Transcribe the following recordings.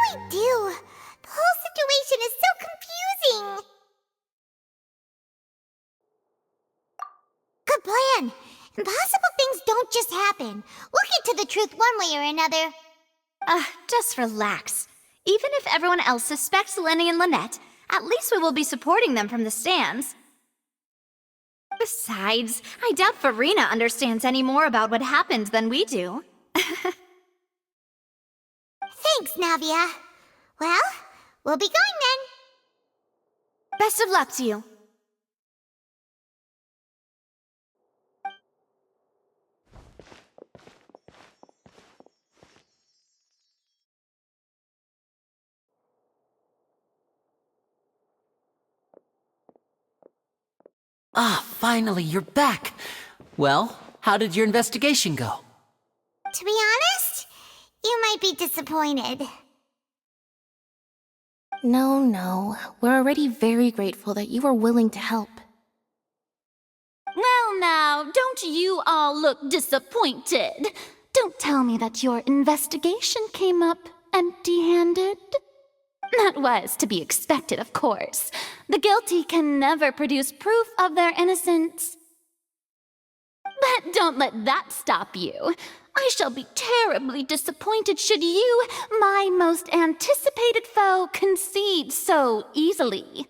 I do? The whole situation is so confusing. Good plan. Impossible things don't just happen. We'll get to the truth one way or another. Just relax. Even if everyone else suspects Lenny and Lynette, at least we will be supporting them from the stands. Besides, I doubt Farina understands any more about what happened than we do. Thanks, Navia. Well, we'll be going then. Best of luck to you. Finally, you're back. Well, how did your investigation go? To be honest, you might be disappointed. No. We're already very grateful that you were willing to help. Well now, don't you all look disappointed. Don't tell me that your investigation came up empty-handed. That was to be expected, of course. The guilty can never produce proof of their innocence. But don't let that stop you. I shall be terribly disappointed should you, my most anticipated foe, concede so easily.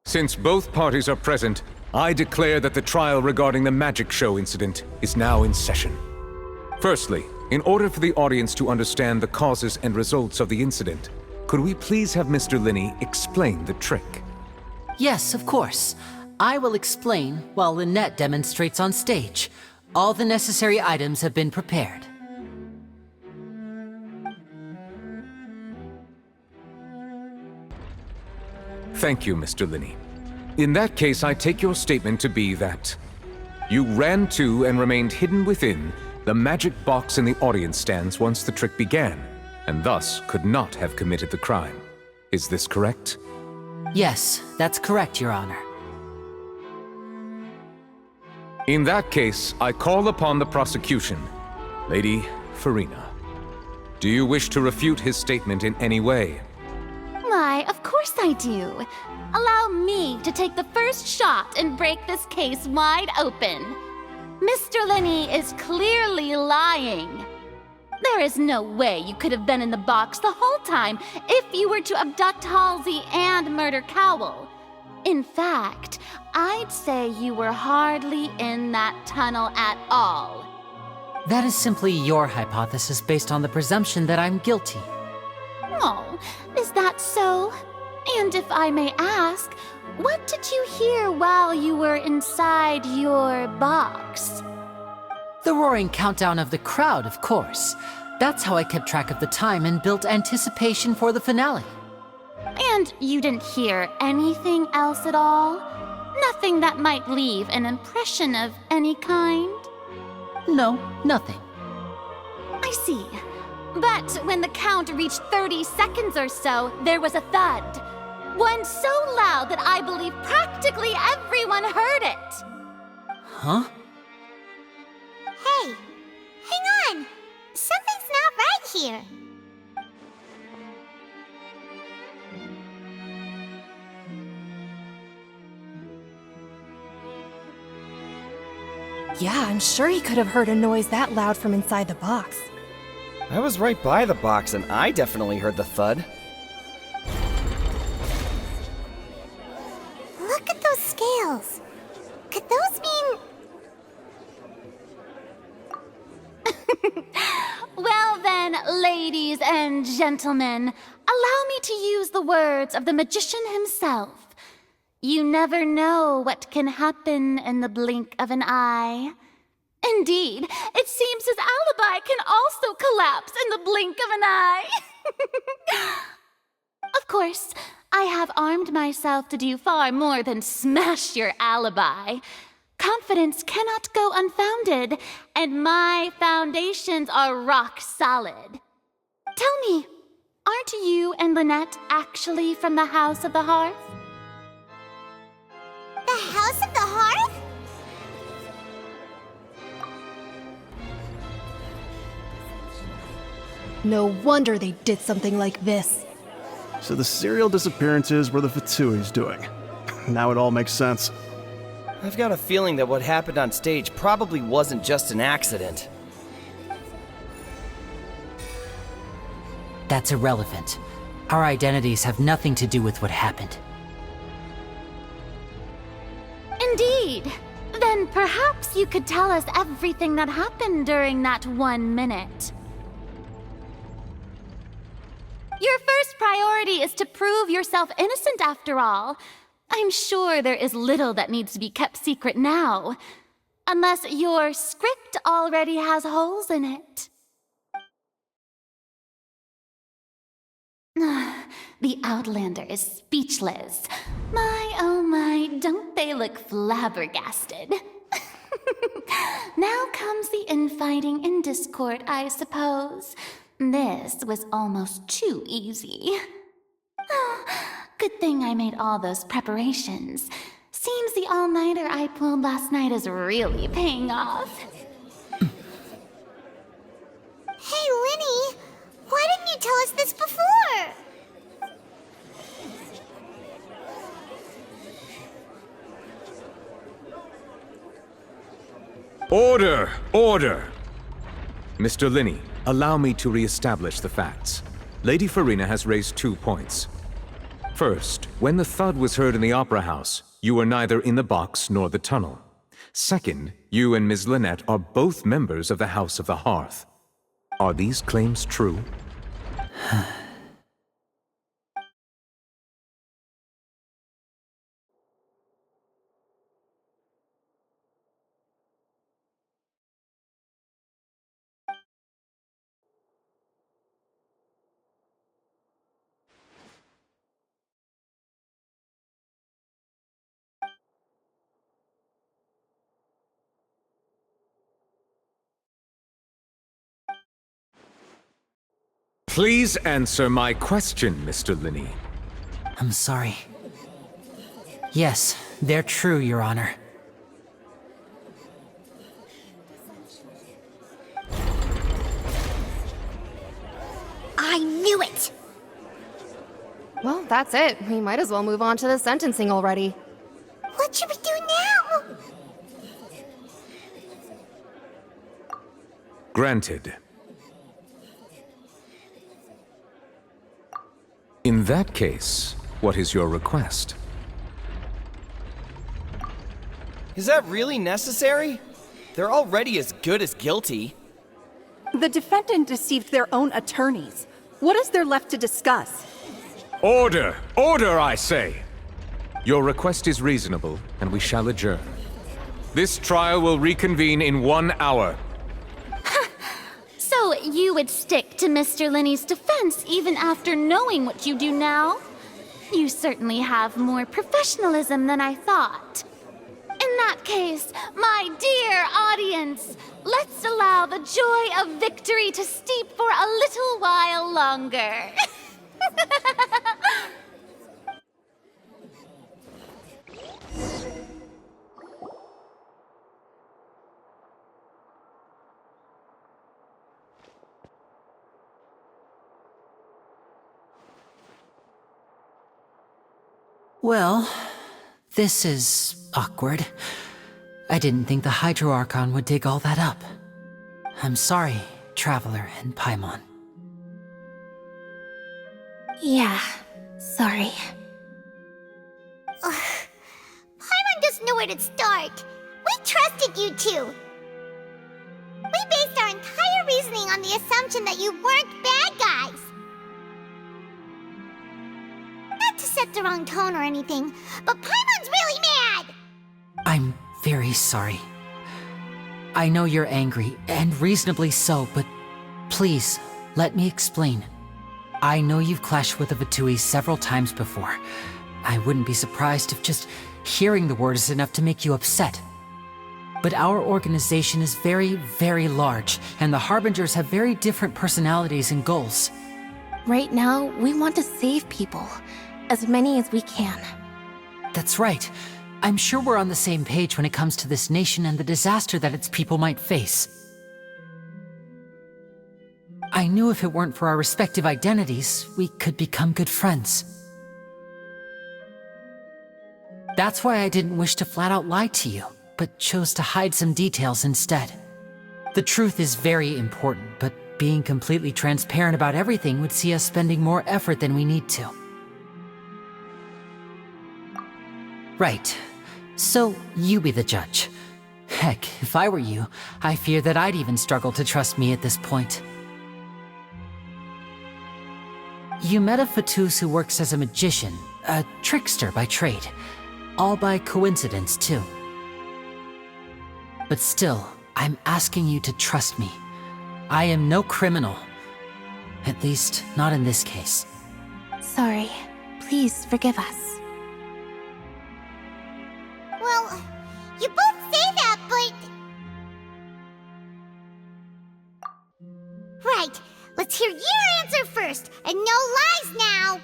Since both parties are present, I declare that the trial regarding the magic show incident is now in session. Firstly, in order for the audience to understand the causes and results of the incident, could we please have Mr. Linney explain the trick? Yes, of course. I will explain while Lynette demonstrates on stage. All the necessary items have been prepared. Thank you, Mr. Linney. In that case, I take your statement to be that you ran to and remained hidden within the magic box in the audience stands once the trick began, and thus could not have committed the crime. Is this correct? Yes, that's correct, Your Honor. In that case, I call upon the prosecution. Lady Farina, do you wish to refute his statement in any way? Why, of course I do. Allow me to take the first shot and break this case wide open. Mr. Linney is clearly lying. There is no way you could have been in the box the whole time if you were to abduct Halsey and murder Cowell. In fact, I'd say you were hardly in that tunnel at all. That is simply your hypothesis based on the presumption that I'm guilty. Oh, is that so? And if I may ask, what did you hear while you were inside your box? The roaring countdown of the crowd, of course. That's how I kept track of the time and built anticipation for the finale. And you didn't hear anything else at all? Nothing that might leave an impression of any kind? No, nothing. I see. But when the count reached 30 seconds or so, there was a thud. One so loud that I believe practically everyone heard it. Huh? Hey, hang on. Something's not right here. Yeah, I'm sure he could have heard a noise that loud from inside the box. I was right by the box and I definitely heard the thud. Look at those scales. Could those mean... Well then, ladies and gentlemen, allow me to use the words of the magician himself. You never know what can happen in the blink of an eye. Indeed, it seems his alibi can also collapse in the blink of an eye. Of course, I have armed myself to do far more than smash your alibi. Confidence cannot go unfounded, and my foundations are rock solid. Tell me, aren't you and Lynette actually from the House of the Hearth? The House of the Hearth? No wonder they did something like this. So the serial disappearances were the Fatui's doing. Now it all makes sense. I've got a feeling that what happened on stage probably wasn't just an accident. That's irrelevant. Our identities have nothing to do with what happened. Indeed. Then perhaps you could tell us everything that happened during that 1 minute. Your first priority is to prove yourself innocent after all. I'm sure there is little that needs to be kept secret now. Unless your script already has holes in it. The Outlander is speechless. My, oh my, don't they look flabbergasted? Now comes the infighting and discord, I suppose. This was almost too easy. Good thing I made all those preparations. Seems the all-nighter I pulled last night is really paying off. Hey, Linny, why didn't you tell us this before? Order! Order! Mr. Linney, allow me to re-establish the facts. Lady Farina has raised 2 points. First, when the thud was heard in the Opera House, you were neither in the box nor the tunnel. Second, you and Ms. Lynette are both members of the House of the Hearth. Are these claims true? Please answer my question, Mr. Linney. I'm sorry. Yes, they're true, Your Honor. I knew it! Well, that's it. We might as well move on to the sentencing already. What should we do now? Granted. In that case, what is your request? Is that really necessary? They're already as good as guilty. The defendant deceived their own attorneys. What is there left to discuss? Order! Order, I say! Your request is reasonable, and we shall adjourn. This trial will reconvene in 1 hour. So you would stick to Mr. Linney's defense even after knowing what you do now? You certainly have more professionalism than I thought. In that case, my dear audience, let's allow the joy of victory to steep for a little while longer. Well, this is awkward. I didn't think the Hydro Archon would dig all that up. I'm sorry, Traveler and Paimon. Yeah, sorry. Paimon doesn't know where to start. We trusted you two. We based our entire reasoning on the assumption that you weren't bad guys. Not to set the wrong tone or anything, but Paimon's really mad! I'm very sorry. I know you're angry, and reasonably so, but please, let me explain. I know you've clashed with the Fatui several times before. I wouldn't be surprised if just hearing the word is enough to make you upset. But our organization is very, very large, and the Harbingers have very different personalities and goals. Right now, we want to save people. As many as we can. That's right. I'm sure we're on the same page when it comes to this nation and the disaster that its people might face. I knew if it weren't for our respective identities, we could become good friends. That's why I didn't wish to flat out lie to you, but chose to hide some details instead. The truth is very important, but being completely transparent about everything would see us spending more effort than we need to. Right. So, you be the judge. Heck, if I were you, I fear that I'd even struggle to trust me at this point. You met a Fatus who works as a magician, a trickster by trade. All by coincidence, too. But still, I'm asking you to trust me. I am no criminal. At least, not in this case. Sorry. Please forgive us. Well, you both say that, but... Right, let's hear your answer first, and no lies now!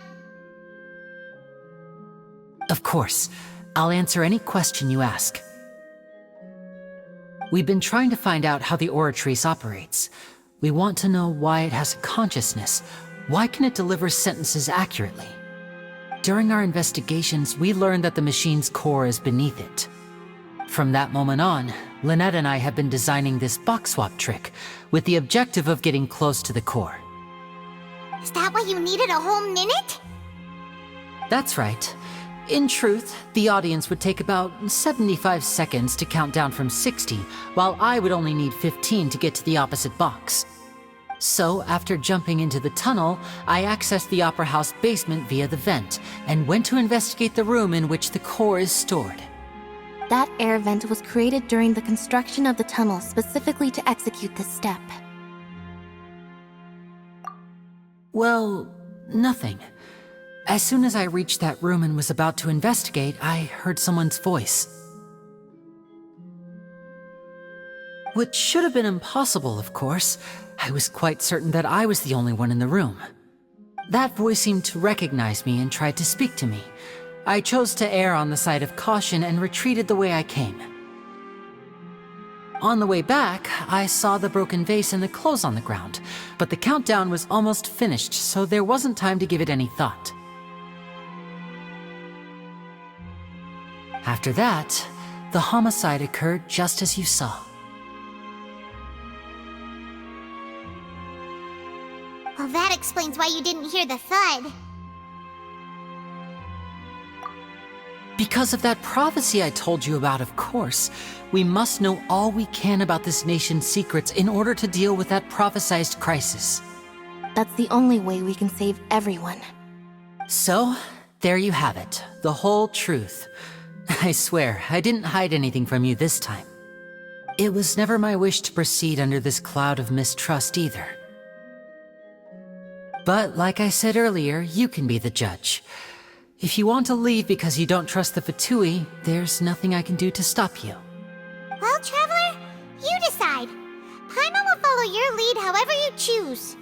Of course. I'll answer any question you ask. We've been trying to find out how the Oratrice operates. We want to know why it has a consciousness. Why can it deliver sentences accurately? During our investigations, we learned that the machine's core is beneath it. From that moment on, Lynette and I have been designing this box swap trick, with the objective of getting close to the core. Is that why you needed a whole minute? That's right. In truth, the audience would take about 75 seconds to count down from 60, while I would only need 15 to get to the opposite box. So, after jumping into the tunnel, I accessed the Opera House basement via the vent, and went to investigate the room in which the core is stored. That air vent was created during the construction of the tunnel specifically to execute this step. Well, nothing. As soon as I reached that room and was about to investigate, I heard someone's voice. Which should have been impossible, of course. I was quite certain that I was the only one in the room. That voice seemed to recognize me and tried to speak to me. I chose to err on the side of caution and retreated the way I came. On the way back, I saw the broken vase and the clothes on the ground, but the countdown was almost finished, so there wasn't time to give it any thought. After that, the homicide occurred just as you saw. Well, that explains why you didn't hear the thud. Because of that prophecy I told you about, of course. We must know all we can about this nation's secrets in order to deal with that prophesized crisis. That's the only way we can save everyone. So, there you have it. The whole truth. I swear, I didn't hide anything from you this time. It was never my wish to proceed under this cloud of mistrust either. But like I said earlier, you can be the judge. If you want to leave because you don't trust the Fatui, there's nothing I can do to stop you. Well, Traveler, you decide. Paimon will follow your lead however you choose.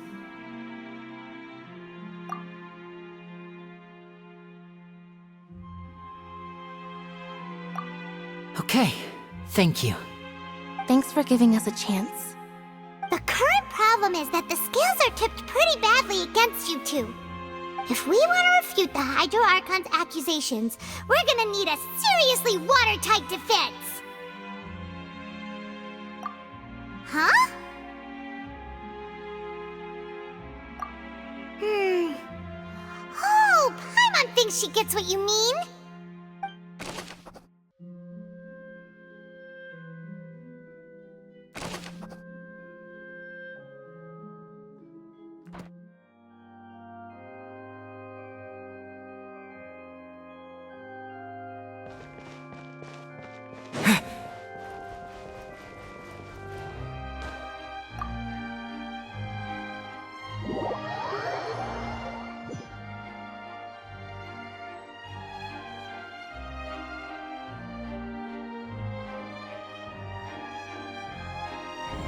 Okay, thank you. Thanks for giving us a chance. The current problem is that the scales are tipped pretty badly against you two. If we want to refute the Hydro Archon's accusations, we're gonna need a seriously watertight defense. Huh? Oh, Paimon thinks she gets what you mean.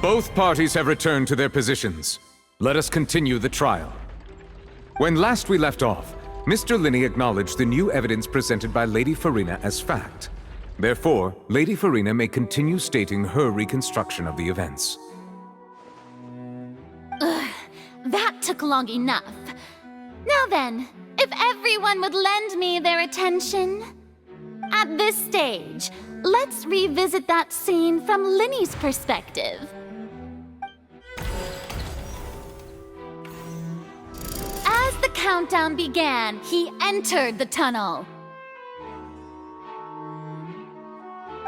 Both parties have returned to their positions. Let us continue the trial. When last we left off, Mr. Linney acknowledged the new evidence presented by Lady Farina as fact. Therefore, Lady Farina may continue stating her reconstruction of the events. took long enough. Now then, if everyone would lend me their attention. At this stage, let's revisit that scene from Linny's perspective. As the countdown began, he entered the tunnel.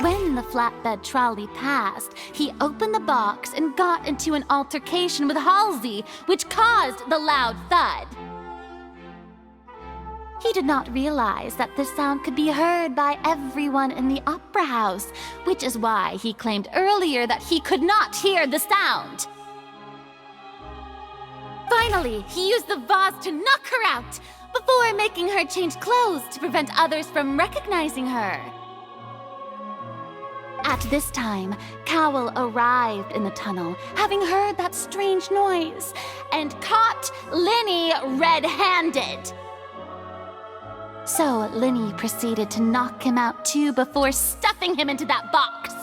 When the flatbed trolley passed, he opened the box and got into an altercation with Halsey, which caused the loud thud. He did not realize that this sound could be heard by everyone in the opera house, which is why he claimed earlier that he could not hear the sound. Finally, he used the vase to knock her out, before making her change clothes to prevent others from recognizing her. At this time, Cowell arrived in the tunnel, having heard that strange noise, and caught Linny red-handed. So Linny proceeded to knock him out too before stuffing him into that box.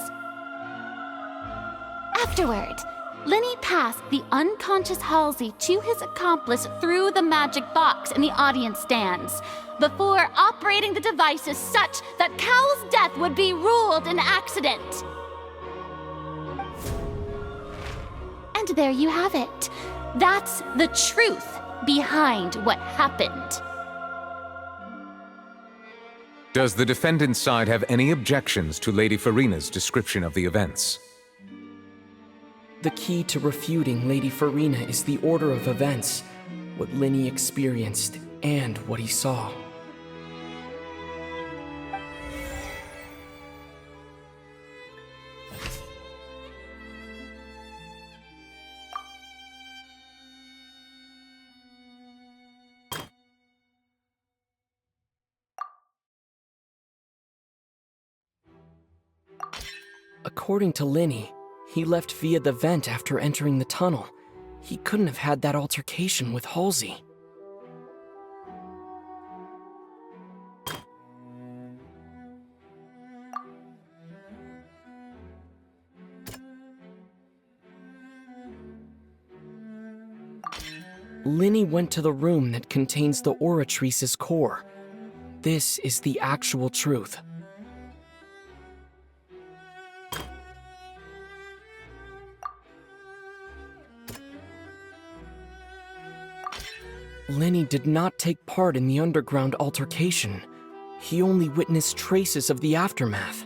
Afterward, Linny passed the unconscious Halsey to his accomplice through the magic box in the audience stands, before operating the devices such that Cowell's death would be ruled an accident. And there you have it. That's the truth behind what happened. Does the defendant's side have any objections to Lady Farina's description of the events? The key to refuting Lady Farina is the order of events, what Linny experienced, and what he saw. According to Linny, he left via the vent after entering the tunnel. He couldn't have had that altercation with Halsey. Linny went to the room that contains the Oratrice's core. This is the actual truth. Linny did not take part in the underground altercation. He only witnessed traces of the aftermath.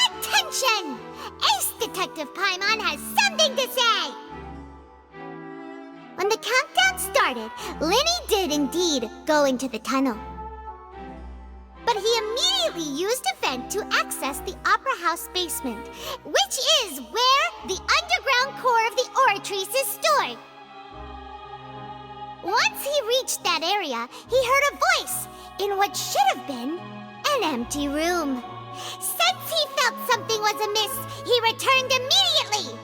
Attention! Ace Detective Paimon has something to say! When the countdown started, Linny did indeed go into the tunnel. But he immediately used a vent to access the Opera House basement, which is where the underground core of the Oratrice is stored. Once he reached that area, he heard a voice in what should have been an empty room. Since he felt something was amiss, he returned immediately.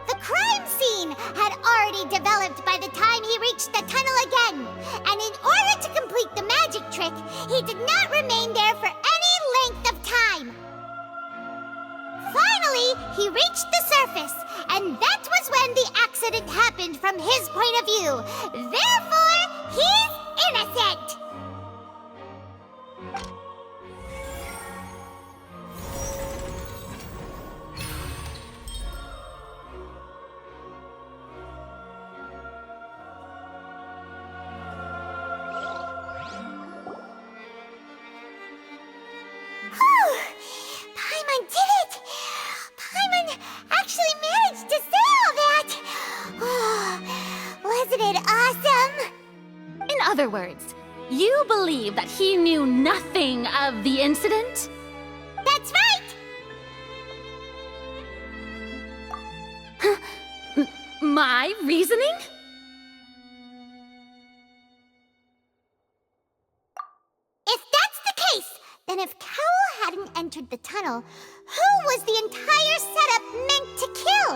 The crime scene had already developed by the time he reached the tunnel again, and in order to complete the magic trick, he did not remain there for any length of time. Finally, he reached the surface, and that was when the accident happened from his point of view. Therefore, he's innocent! Paimon did it! Paimon actually managed to say all that! Oh, wasn't it awesome? In other words, you believe that he knew nothing of the incident? That's right! My reasoning? If that's the case, then if Cowell hadn't entered the tunnel, who was the entire setup meant to kill?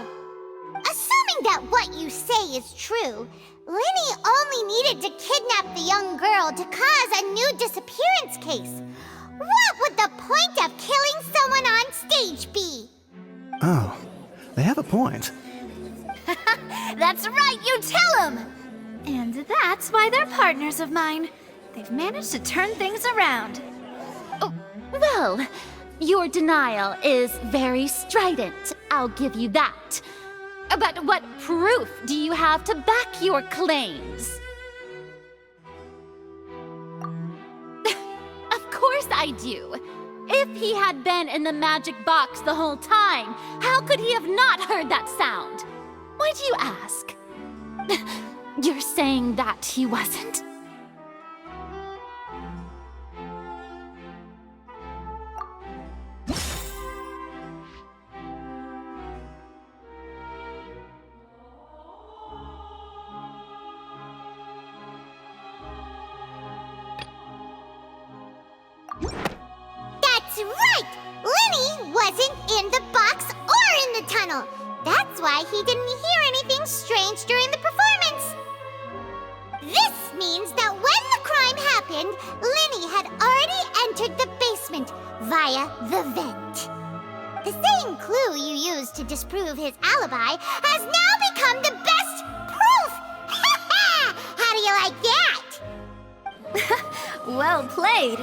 Assuming that what you say is true, Linny only needed to kidnap the young girl to cause a new disappearance case. What would the point of killing someone on stage be? Oh, They have a point. That's right, you tell him! And that's why they're partners of mine. They've managed to turn things around. Oh, well, your denial is very strident, I'll give you that. But what proof do you have to back your claims? Of course I do. If he had been in the magic box the whole time, how could he have not heard that sound? Why do you ask? You're saying that he wasn't? That's right! Lenny wasn't in the box or in the tunnel. That's why he didn't hear anything strange during the performance. This means that when the crime happened, Lenny had already entered the basement via the vent. The same clue you used to disprove his alibi has now become the best proof! How do you like that? Well played.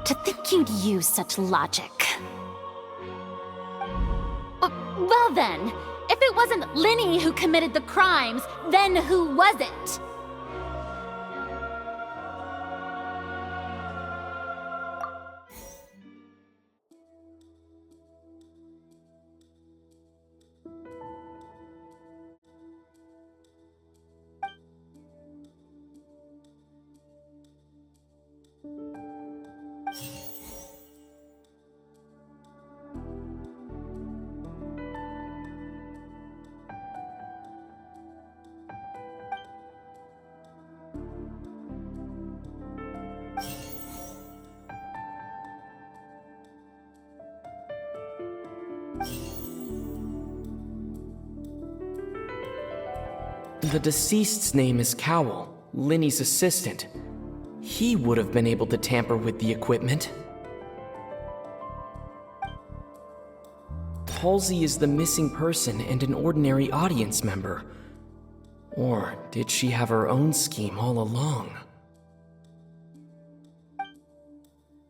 To think you'd use such logic. Well then, if it wasn't Lenny who committed the crimes, then who was it? The deceased's name is Cowell, Lenny's assistant. He would have been able to tamper with the equipment. Halsey is the missing person and an ordinary audience member. Or did she have her own scheme all along?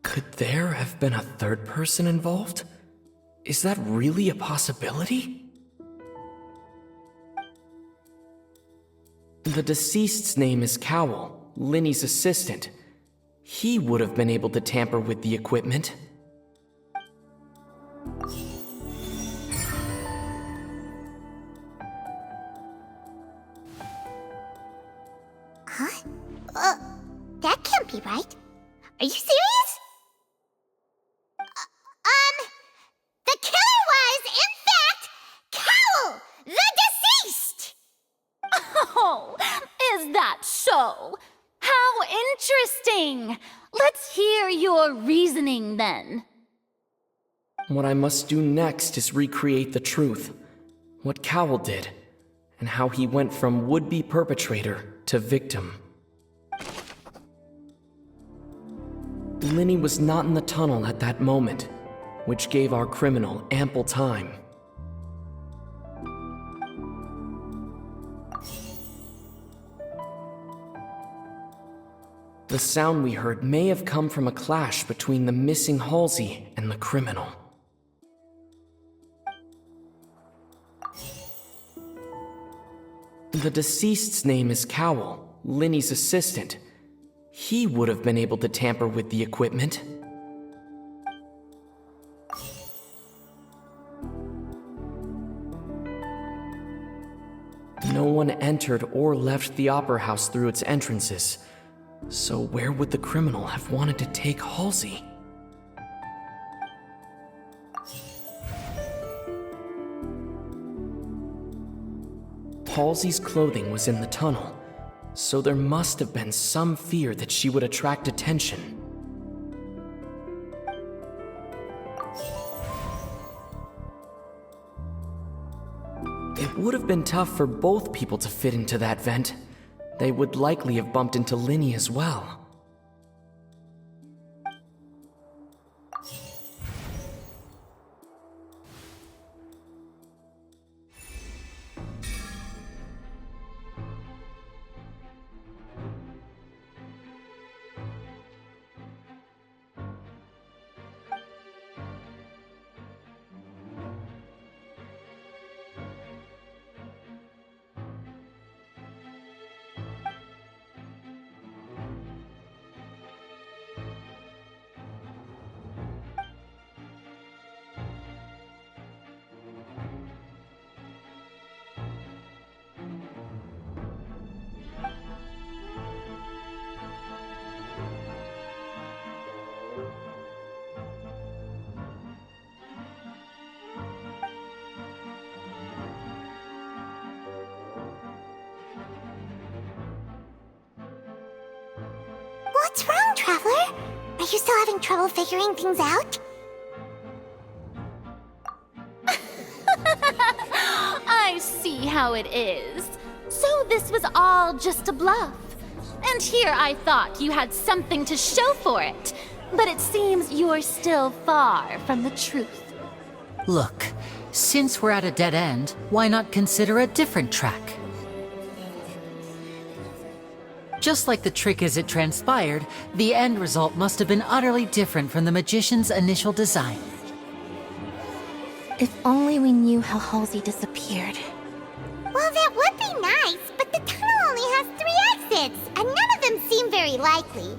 Could there have been a third person involved? Is that really a possibility? The deceased's name is Cowell, Lenny's assistant. He would have been able to tamper with the equipment. Huh? That can't be right. Are you serious? The killer was, in fact, Cowell, the deceased! Oh, is that so? How interesting! Let's hear your reasoning then. What I must do next is recreate the truth. What Cowell did, and how he went from would-be perpetrator to victim. Lenny was not in the tunnel at that moment, which gave our criminal ample time. The sound we heard may have come from a clash between the missing Halsey and the criminal. The deceased's name is Cowell, Lenny's assistant. He would have been able to tamper with the equipment. No one entered or left the Opera House through its entrances. So where would the criminal have wanted to take Halsey? Halsey's clothing was in the tunnel, so there must have been some fear that she would attract attention. It would have been tough for both people to fit into that vent. They would likely have bumped into Lenny as well. What's wrong, Traveler? Are you still having trouble figuring things out? I see how it is. So this was all just a bluff. And here I thought you had something to show for it. But it seems you're still far from the truth. Look, since we're at a dead end, why not consider a different track? Just like the trick as it transpired, the end result must have been utterly different from the magician's initial design. If only we knew how Halsey disappeared. Well, that would be nice, but the tunnel only has 3 exits, and none of them seem very likely.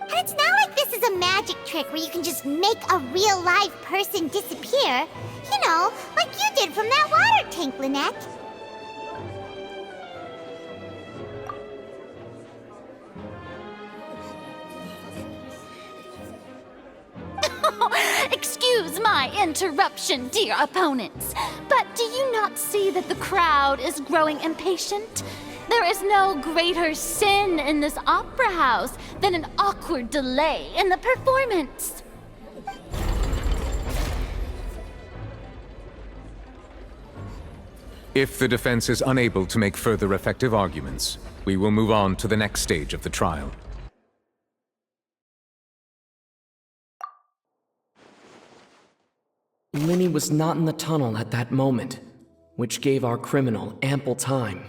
And it's not like this is a magic trick where you can just make a real live person disappear. You know, like you did from that water tank, Lynette. Excuse my interruption, dear opponents, but do you not see that the crowd is growing impatient? There is no greater sin in this opera house than an awkward delay in the performance. If the defense is unable to make further effective arguments, we will move on to the next stage of the trial. Linny was not in the tunnel at that moment, which gave our criminal ample time.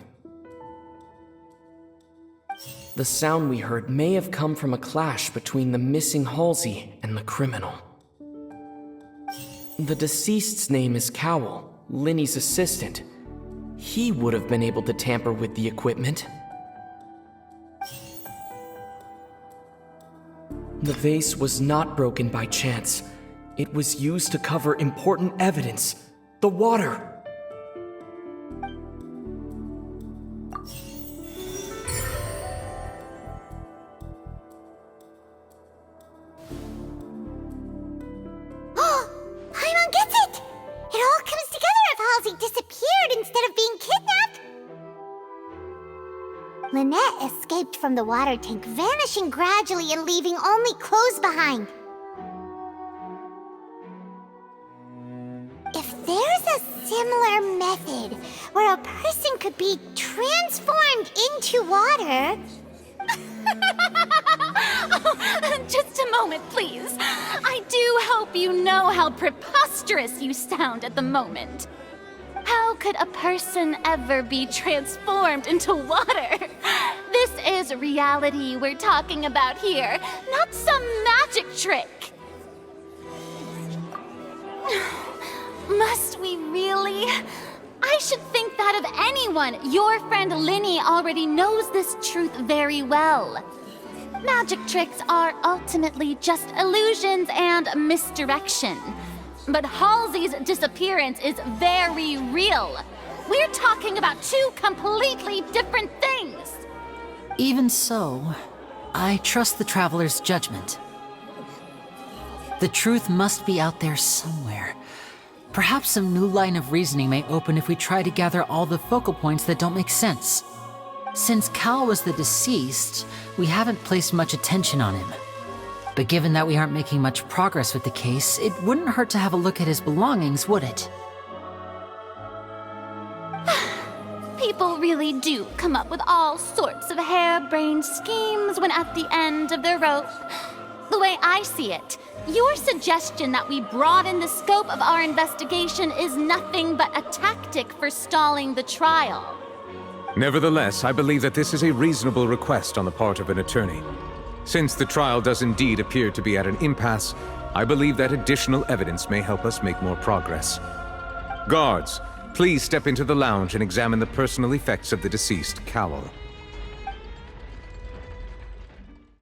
The sound we heard may have come from a clash between the missing Halsey and the criminal. The deceased's name is Cowell, Linny's assistant. He would have been able to tamper with the equipment. The vase was not broken by chance. It was used to cover important evidence. The water. Paimon gets it! It all comes together if Halsey disappeared instead of being kidnapped. Lynette escaped from the water tank, vanishing gradually and leaving only clothes behind. If there's a similar method where a person could be transformed into water... Just a moment, please. I do hope you know how preposterous you sound at the moment. How could a person ever be transformed into water? This is reality we're talking about here, not some magic trick. Must we really? I should think that of anyone. Your friend Linny already knows this truth very well. Magic tricks are ultimately just illusions and misdirection. But Halsey's disappearance is very real. We're talking about 2 completely different things. Even so, I trust the Traveler's judgment. The truth must be out there somewhere. Perhaps some new line of reasoning may open if we try to gather all the focal points that don't make sense. Since Cal was the deceased, we haven't placed much attention on him. But given that we aren't making much progress with the case, it wouldn't hurt to have a look at his belongings, would it? People really do come up with all sorts of harebrained schemes when at the end of their rope. The way I see it, your suggestion that we broaden the scope of our investigation is nothing but a tactic for stalling the trial. Nevertheless, I believe that this is a reasonable request on the part of an attorney. Since the trial does indeed appear to be at an impasse, I believe that additional evidence may help us make more progress. Guards, please step into the lounge and examine the personal effects of the deceased, Cowell.